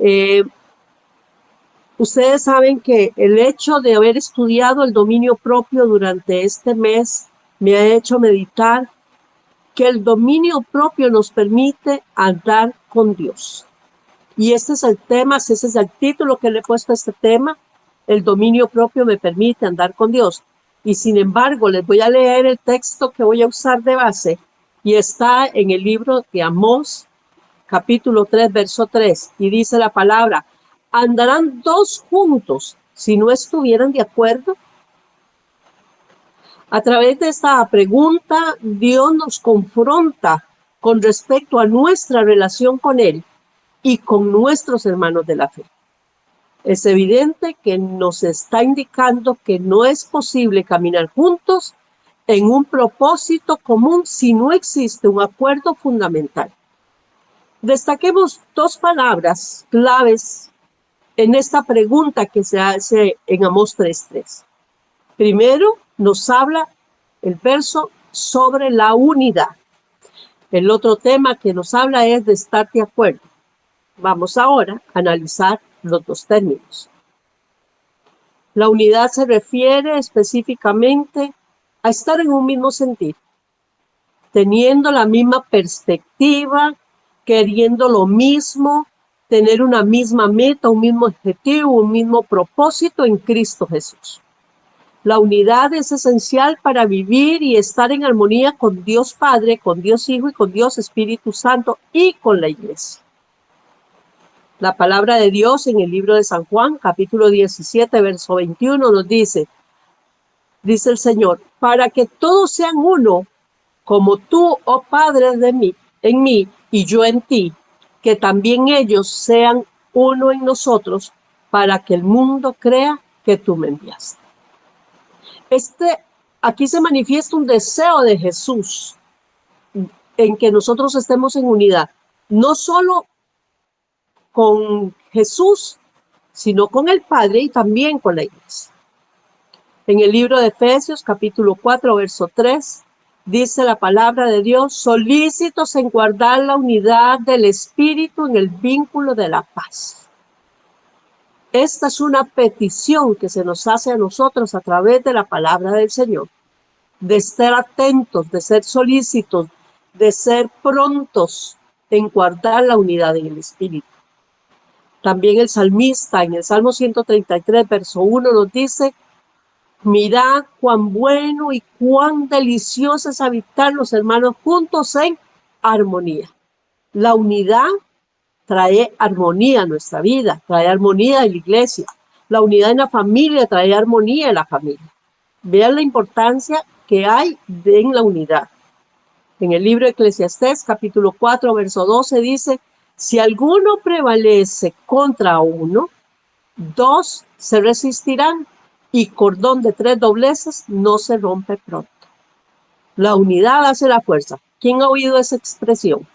Eh, Ustedes saben que el hecho de haber estudiado el dominio propio durante este mes me ha hecho meditar que el dominio propio nos permite andar con Dios. Y este es el tema, ese es el título que le he puesto a este tema. El dominio propio me permite andar con Dios. Y sin embargo, les voy a leer el texto que voy a usar de base y está en el libro de Amós, capítulo 3, verso 3. Y dice la palabra: ¿andarán dos juntos si no estuvieran de acuerdo? A través de esta pregunta, Dios nos confronta con respecto a nuestra relación con Él y con nuestros hermanos de la fe. Es evidente que nos está indicando que no es posible caminar juntos en un propósito común si no existe un acuerdo fundamental. Destaquemos dos palabras claves en esta pregunta que se hace en Amós 3:3. Primero, nos habla el verso sobre la unidad. El otro tema que nos habla es de estar de acuerdo. Vamos ahora a analizar los dos términos. La unidad se refiere específicamente a estar en un mismo sentido, teniendo la misma perspectiva, queriendo lo mismo, tener una misma meta, un mismo objetivo, un mismo propósito en Cristo Jesús. La unidad es esencial para vivir y estar en armonía con Dios Padre, con Dios Hijo y con Dios Espíritu Santo y con la Iglesia. La palabra de Dios en el libro de San Juan, capítulo 17, verso 21, nos dice el Señor: para que todos sean uno, como tú, oh Padre, en mí y yo en ti, que también ellos sean uno en nosotros, para que el mundo crea que tú me enviaste. Aquí se manifiesta un deseo de Jesús en que nosotros estemos en unidad, no solo con Jesús, sino con el Padre y también con la Iglesia. En el libro de Efesios, capítulo 4, verso 3, dice la palabra de Dios: solícitos en guardar la unidad del Espíritu en el vínculo de la paz. Esta es una petición que se nos hace a nosotros a través de la palabra del Señor, de estar atentos, de ser solícitos, de ser prontos en guardar la unidad en el Espíritu. También el salmista en el Salmo 133, verso 1 nos dice: mirad cuán bueno y cuán delicioso es habitar los hermanos juntos en armonía. La unidad trae armonía a nuestra vida, trae armonía en la iglesia. La unidad en la familia trae armonía en la familia. Vean la importancia que hay en la unidad. En el libro de Eclesiastés, capítulo 4, verso 12, dice: si alguno prevalece contra uno, dos se resistirán, y cordón de 3 dobleces no se rompe pronto. La unidad hace la fuerza. ¿Quién ha oído esa expresión?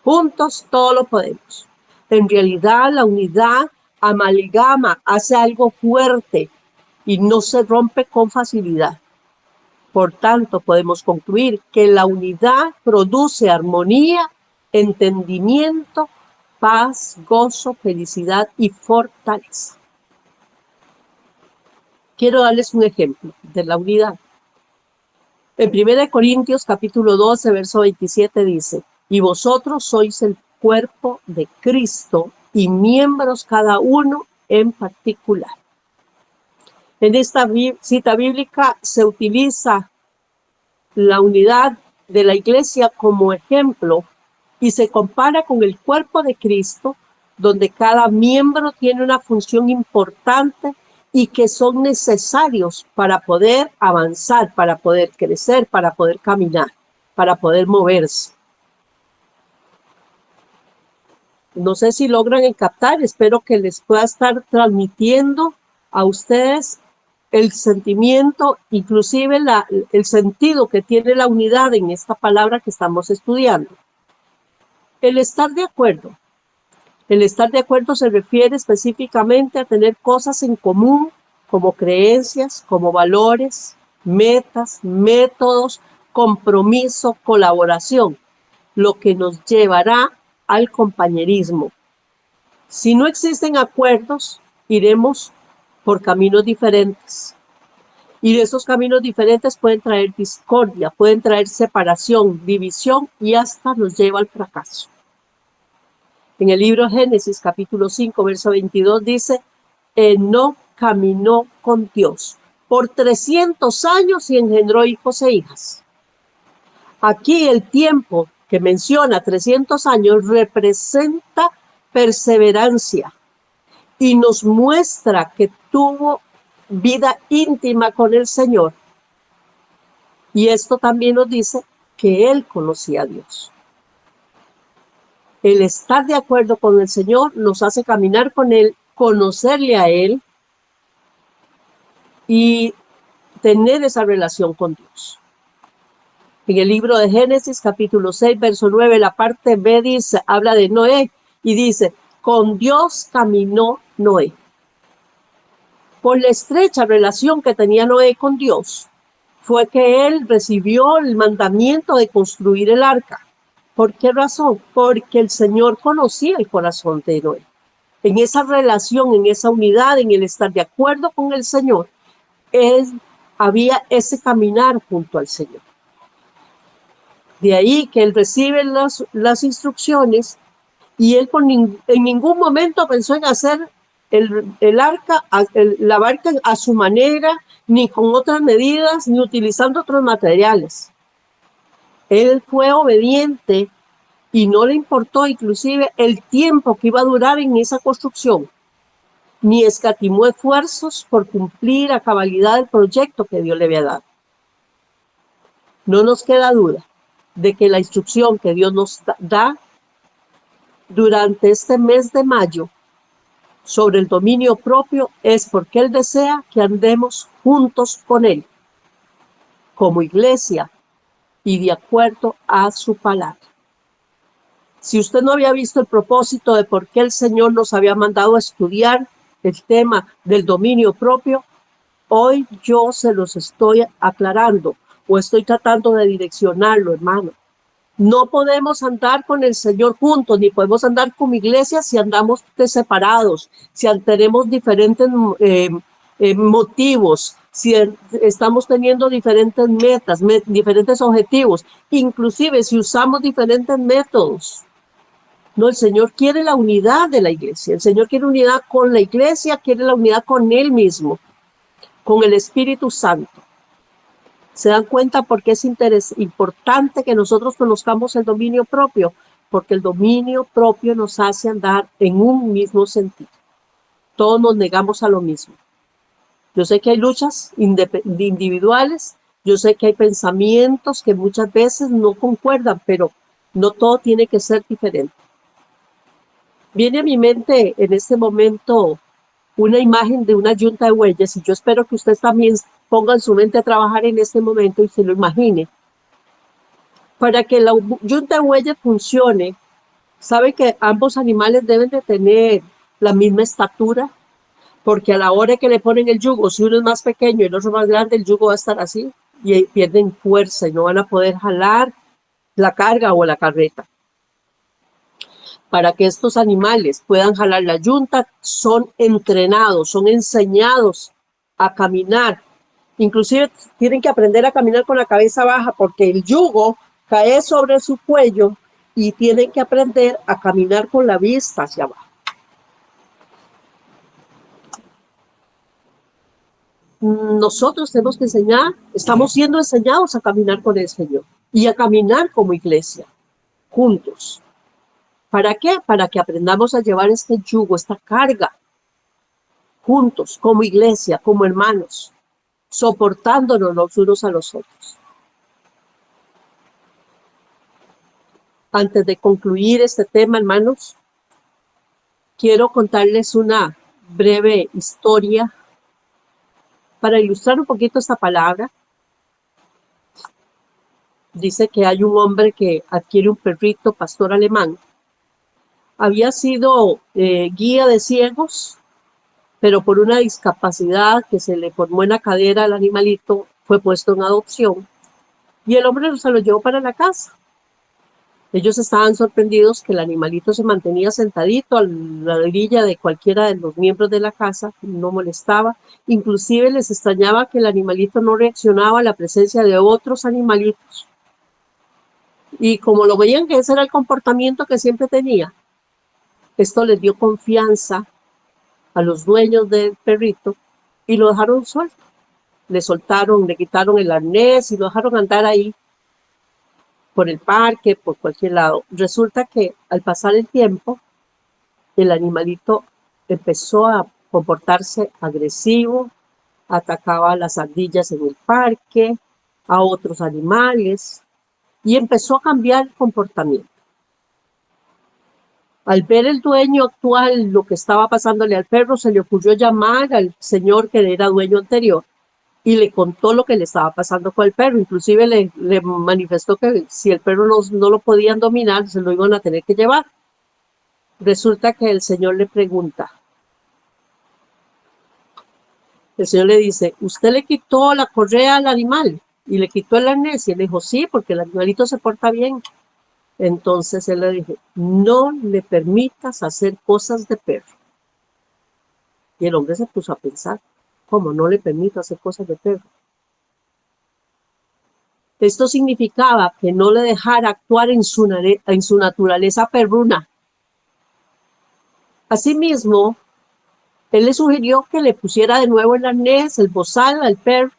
Juntos todo lo podemos. En realidad, la unidad amalgama, hace algo fuerte y no se rompe con facilidad. Por tanto, podemos concluir que la unidad produce armonía, entendimiento, paz, gozo, felicidad y fortaleza. Quiero darles un ejemplo de la unidad. En 1 Corintios capítulo 12, verso 27 dice: y vosotros sois el cuerpo de Cristo y miembros cada uno en particular. En esta cita bíblica se utiliza la unidad de la iglesia como ejemplo y se compara con el cuerpo de Cristo, donde cada miembro tiene una función importante y que son necesarios para poder avanzar, para poder crecer, para poder caminar, para poder moverse. No sé si logran captar, espero que les pueda estar transmitiendo a ustedes el sentimiento, inclusive el sentido que tiene la unidad en esta palabra que estamos estudiando. El estar de acuerdo. El estar de acuerdo se refiere específicamente a tener cosas en común, como creencias, como valores, metas, métodos, compromiso, colaboración, lo que nos llevará al compañerismo. Si no existen acuerdos, iremos por caminos diferentes. Y de esos caminos diferentes pueden traer discordia, pueden traer separación, división y hasta nos lleva al fracaso. En el libro Génesis, capítulo 5, verso 22, dice, Enoc caminó con Dios por 300 años y engendró hijos e hijas. Aquí el tiempo que menciona 300 años representa perseverancia y nos muestra que tuvo vida íntima con el Señor. Y esto también nos dice que él conocía a Dios. El estar de acuerdo con el Señor nos hace caminar con él, conocerle a él y tener esa relación con Dios. En el libro de Génesis, capítulo 6, verso 9, la parte B dice, habla de Noé y dice, con Dios caminó Noé. Por la estrecha relación que tenía Noé con Dios, fue que él recibió el mandamiento de construir el arca. ¿Por qué razón? Porque el Señor conocía el corazón de Noé. En esa relación, en esa unidad, en el estar de acuerdo con el Señor, había ese caminar junto al Señor. De ahí que él recibe las instrucciones y él en ningún momento pensó en hacer la barca a su manera, ni con otras medidas, ni utilizando otros materiales. Él fue obediente y no le importó inclusive el tiempo que iba a durar en esa construcción, ni escatimó esfuerzos por cumplir a cabalidad el proyecto que Dios le había dado. No nos queda duda de que la instrucción que Dios nos da durante este mes de mayo sobre el dominio propio es porque Él desea que andemos juntos con Él, como iglesia y de acuerdo a su palabra. Si usted no había visto el propósito de por qué el Señor nos había mandado a estudiar el tema del dominio propio, hoy yo se los estoy aclarando o estoy tratando de direccionarlo, hermano. No podemos andar con el Señor juntos, ni podemos andar como iglesia si andamos separados, si tenemos diferentes motivos, si estamos teniendo diferentes metas, diferentes objetivos, inclusive si usamos diferentes métodos. No, el Señor quiere la unidad de la iglesia, el Señor quiere unidad con la iglesia, quiere la unidad con Él mismo, con el Espíritu Santo. ¿Se dan cuenta por qué es importante que nosotros conozcamos el dominio propio? Porque el dominio propio nos hace andar en un mismo sentido. Todos nos negamos a lo mismo. Yo sé que hay luchas individuales, yo sé que hay pensamientos que muchas veces no concuerdan, pero no todo tiene que ser diferente. Viene a mi mente en este momento una imagen de una yunta de bueyes y yo espero que usted también ponga en su mente a trabajar en este momento y se lo imagine. Para que la yunta de bueyes funcione, ¿sabe que ambos animales deben de tener la misma estatura? Porque a la hora que le ponen el yugo, si uno es más pequeño y el otro más grande, el yugo va a estar así y pierden fuerza y no van a poder jalar la carga o la carreta. Para que estos animales puedan jalar la yunta, son entrenados, son enseñados a caminar. Inclusive tienen que aprender a caminar con la cabeza baja porque el yugo cae sobre su cuello y tienen que aprender a caminar con la vista hacia abajo. Nosotros tenemos que enseñar, estamos siendo enseñados a caminar con el Señor y a caminar como iglesia, juntos. ¿Para qué? Para que aprendamos a llevar este yugo, esta carga, juntos, como iglesia, como hermanos, soportándonos los unos a los otros. Antes de concluir este tema, hermanos, quiero contarles una breve historia para ilustrar un poquito esta palabra. Dice que hay un hombre que adquiere un perrito pastor alemán. Había sido guía de ciegos, pero por una discapacidad que se le formó en la cadera al animalito, fue puesto en adopción y el hombre se lo llevó para la casa. Ellos estaban sorprendidos que el animalito se mantenía sentadito a la orilla de cualquiera de los miembros de la casa, no molestaba. Inclusive les extrañaba que el animalito no reaccionaba a la presencia de otros animalitos. Y como lo veían que ese era el comportamiento que siempre tenía, esto les dio confianza a los dueños del perrito y lo dejaron suelto. Le soltaron, le quitaron el arnés y lo dejaron andar ahí por el parque, por cualquier lado. Resulta que al pasar el tiempo, el animalito empezó a comportarse agresivo, atacaba a las ardillas en el parque, a otros animales, y empezó a cambiar el comportamiento. Al ver el dueño actual lo que estaba pasándole al perro, se le ocurrió llamar al señor que era dueño anterior y le contó lo que le estaba pasando con el perro. Inclusive le manifestó que si el perro no lo podían dominar, se lo iban a tener que llevar. Resulta que el señor le pregunta, el señor le dice, ¿usted le quitó la correa al animal y le quitó el arnés? Y él dijo, sí, porque el animalito se porta bien. Entonces él le dijo, no le permitas hacer cosas de perro. Y el hombre se puso a pensar, ¿cómo no le permito hacer cosas de perro? Esto significaba que no le dejara actuar en su naturaleza perruna. Asimismo, él le sugirió que le pusiera de nuevo el arnés, el bozal al perro.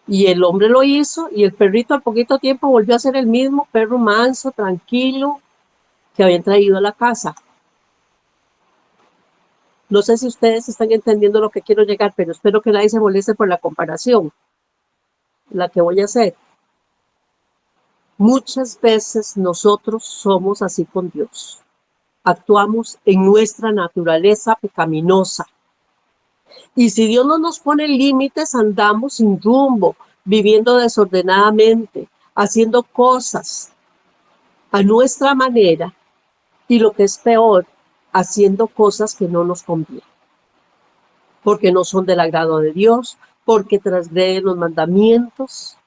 Y el hombre lo hizo y el perrito al poquito tiempo volvió a ser el mismo perro manso, tranquilo, que habían traído a la casa. No sé si ustedes están entendiendo lo que quiero llegar, pero espero que nadie se moleste por la comparación, la que voy a hacer. Muchas veces nosotros somos así con Dios. Actuamos en nuestra naturaleza pecaminosa. Y si Dios no nos pone límites, andamos sin rumbo, viviendo desordenadamente, haciendo cosas a nuestra manera y lo que es peor, haciendo cosas que no nos convienen, porque no son del agrado de Dios, porque transgreden los mandamientos,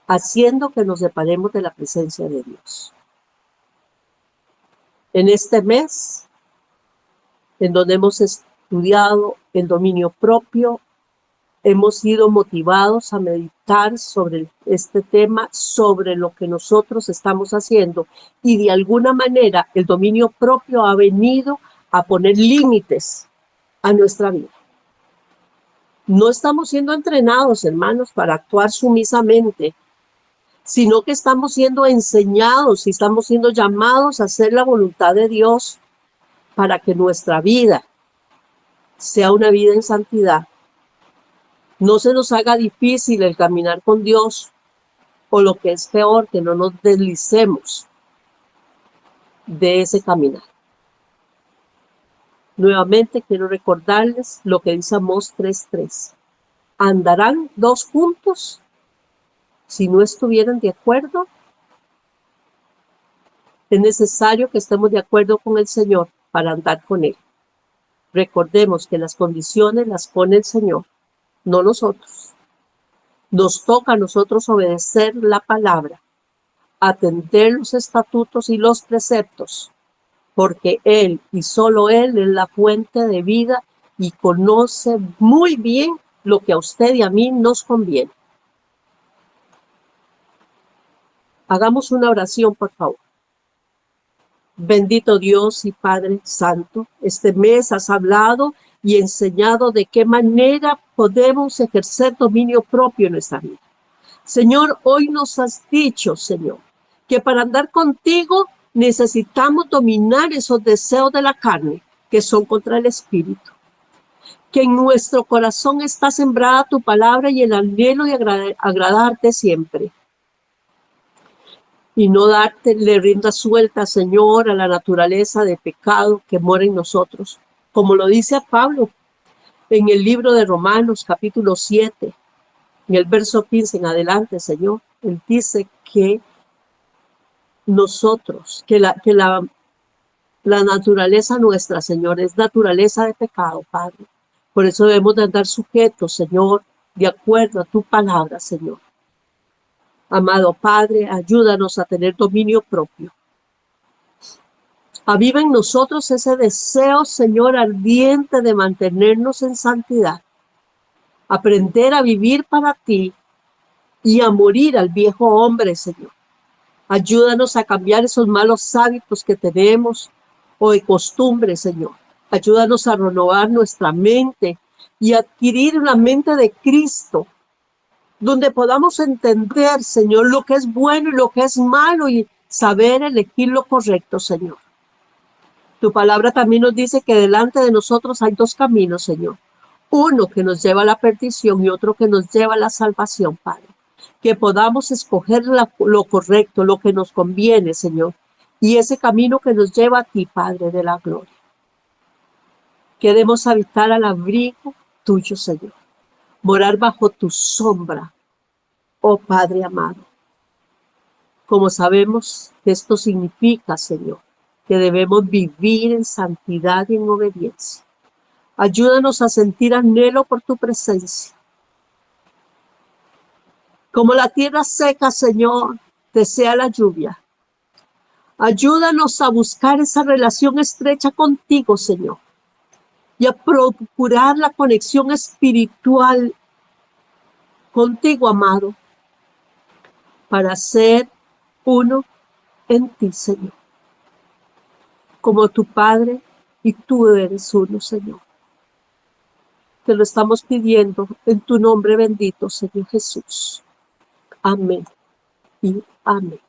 haciendo que nos separemos de la presencia de Dios. En este mes, en donde hemos estudiado el dominio propio, hemos sido motivados a meditar sobre este tema, sobre lo que nosotros estamos haciendo, y de alguna manera el dominio propio ha venido a poner límites a nuestra vida. No estamos siendo entrenados, hermanos, para actuar sumisamente, sino que estamos siendo enseñados y estamos siendo llamados a hacer la voluntad de Dios para que nuestra vida sea una vida en santidad. No se nos haga difícil el caminar con Dios, o lo que es peor, que no nos deslicemos de ese caminar. Nuevamente quiero recordarles lo que dice Amós 3:3. ¿Andarán dos juntos si no estuvieran de acuerdo? Es necesario que estemos de acuerdo con el Señor para andar con Él. Recordemos que las condiciones las pone el Señor, no nosotros. Nos toca a nosotros obedecer la palabra, atender los estatutos y los preceptos, porque Él y solo Él es la fuente de vida y conoce muy bien lo que a usted y a mí nos conviene. Hagamos una oración, por favor. Bendito Dios y Padre Santo, este mes has hablado y enseñado de qué manera podemos ejercer dominio propio en nuestra vida. Señor, hoy nos has dicho, Señor, que para andar contigo necesitamos dominar esos deseos de la carne que son contra el espíritu. Que en nuestro corazón está sembrada tu palabra y el anhelo de agradarte siempre. Y no le rienda suelta, Señor, a la naturaleza de pecado que mora en nosotros. Como lo dice Pablo en el libro de Romanos, capítulo 7, en el verso 15 en adelante, Señor. Él dice que nosotros, que la naturaleza nuestra, Señor, es naturaleza de pecado, Padre. Por eso debemos de andar sujetos, Señor, de acuerdo a tu palabra, Señor. Amado Padre, ayúdanos a tener dominio propio. Aviva en nosotros ese deseo, Señor, ardiente de mantenernos en santidad. Aprender a vivir para ti y a morir al viejo hombre, Señor. Ayúdanos a cambiar esos malos hábitos que tenemos o de costumbre, Señor. Ayúdanos a renovar nuestra mente y adquirir una mente de Cristo, donde podamos entender, Señor, lo que es bueno y lo que es malo y saber elegir lo correcto, Señor. Tu palabra también nos dice que delante de nosotros hay dos caminos, Señor. Uno que nos lleva a la perdición y otro que nos lleva a la salvación, Padre. Que podamos escoger lo correcto, lo que nos conviene, Señor. Y ese camino que nos lleva a ti, Padre de la gloria. Queremos habitar al abrigo tuyo, Señor. Morar bajo tu sombra, oh Padre amado. Como sabemos que esto significa, Señor, que debemos vivir en santidad y en obediencia. Ayúdanos a sentir anhelo por tu presencia. Como la tierra seca, Señor, desea la lluvia. Ayúdanos a buscar esa relación estrecha contigo, Señor, y a procurar la conexión espiritual contigo, amado, para ser uno en ti, Señor. Como tu Padre y tú eres uno, Señor. Te lo estamos pidiendo en tu nombre bendito, Señor Jesús. Amén y amén.